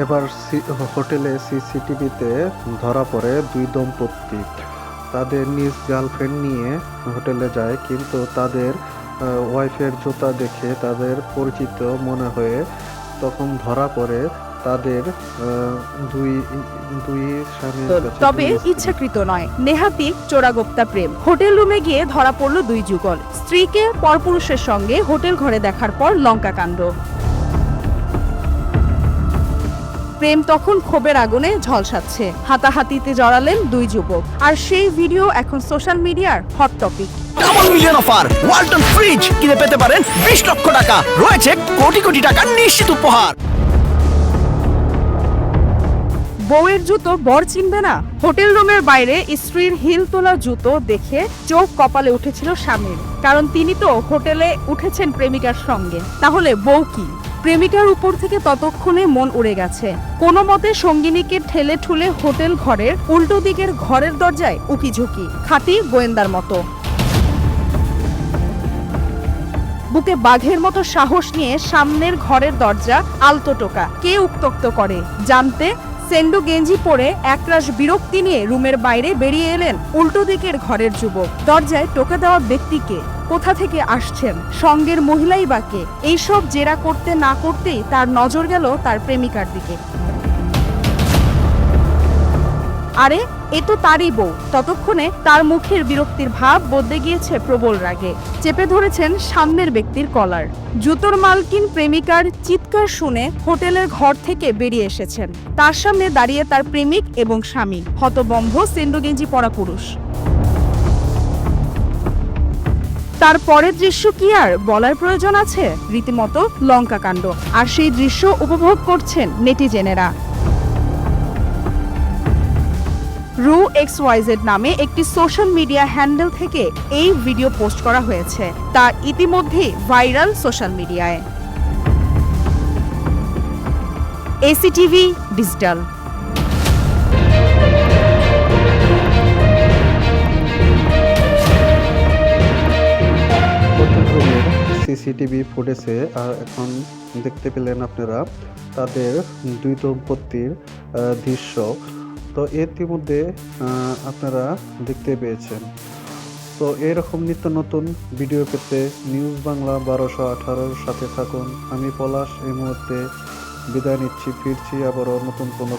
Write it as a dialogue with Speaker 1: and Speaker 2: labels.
Speaker 1: এবার হোটেলে সিসিটিভিতে ধরা পড়ে দুই দম্পতি তাদের নিজ গার্লফ্রেন্ড নিয়ে হোটেলে যায়, কিন্তু তাদের ওয়াইফের জুতা দেখে তাদের পরিচিত মনে হয়ে তখন ধরা পড়ে তাদের দুই দুই স্বামীর কাছে।
Speaker 2: তবে ইচ্ছাকৃত নয়, নেহাতিক চোরাগোপ্তা প্রেম। হোটেল রুমে গিয়ে ধরা পড়ল দুই যুগল। স্ত্রীকে পরপুরুষের সঙ্গে হোটেল ঘরে দেখার পর লঙ্কা কাণ্ড। প্রেম তখন ক্ষোভের আগুনে ঝলসাচ্ছে। হাতাহাতিতে জড়ালেন দুই যুবক, আর সেই ভিডিও এখন সোশ্যাল মিডিয়ার hot topic.
Speaker 3: Double million offer, Walton fridge কিনে পেতে পারেন 20 লক্ষ টাকা, রয়েছে কোটি কোটি টাকার নিশ্চিত উপহার।
Speaker 2: বউয়ের জুতো বর চিনবে না? হোটেল রুমের বাইরে স্ত্রীর হিল তোলা জুতো দেখে চোখ কপালে উঠেছিল স্বামীর, কারণ তিনি তো হোটেলে উঠেছেন প্রেমিকার সঙ্গে। তাহলে বউ কি? প্রেমিকার উপর থেকে ততক্ষণে মন উড়ে গেছে। কোনো মতে সঙ্গিনীকে ঠেলে ঠুলে হোটেল ঘরের উল্টো দিকের ঘরের দরজায় উকিঝুঁকি, খাঁটি গোয়েন্দার মতো। বুকে বাঘের মতো সাহস নিয়ে সামনের ঘরের দরজা আলতো টোকা। কে উত্ত্যক্ত করে জানতে সেন্ডো গেঞ্জি পরে একরাশ বিরক্তি নিয়ে রুমের বাইরে বেরিয়ে এলেন উল্টো দিকের ঘরের যুবক। দরজায় টোকা দেওয়া ব্যক্তিকে, কোথা থেকে আসছেন, সঙ্গের মহিলাই বা কে? এইসব জেরা করতে না করতেই তার নজর গেল তার প্রেমিকার দিকে। আরে এ তো তারই বউ। ততক্ষণে তার মুখের বিরক্তির ভাব বদলে গিয়েছে প্রবল রাগে। চেপে ধরেছেন সামনের ব্যক্তির কলার। জুতোর মালকিন প্রেমিকার চিৎকার শুনে হোটেলের ঘর থেকে বেরিয়ে এসেছেন। তার সামনে দাঁড়িয়ে তার প্রেমিক এবং স্বামী, হতবম্ব সেন্ডো গেঞ্জি পরা পুরুষ। তার পরের দৃশ্য কি আর বলার প্রয়োজন আছে? রীতিমতো লঙ্কা কাণ্ড। আর সেই দৃশ্য উপভোগ করছেন নেটিজেনেরা। RuXYZ নামে একটি সোশ্যাল মিডিয়া হ্যান্ডেল থেকে এই ভিডিও পোস্ট করা হয়েছে। তা ইতিমধ্যেই ভাইরাল সোশ্যাল মিডিয়ায়। ACTV digital.
Speaker 1: হোটেল রুমের সিসিটিভি ফুটেজে এখন দেখতে পেলেন আপনারা তাদের দুই দম্পতির দৃশ্য। তো ইতিমধ্যে আপনারা দেখতে পেয়েছেন। তো এরকম নিত্য নতুন ভিডিও পেতে নিউজ বাংলা 1218 সাথে থাকুন। আমি পলাশ এই মুহূর্তে বিদায় নিচ্ছি, ফিরছি আবারও নতুন কোনো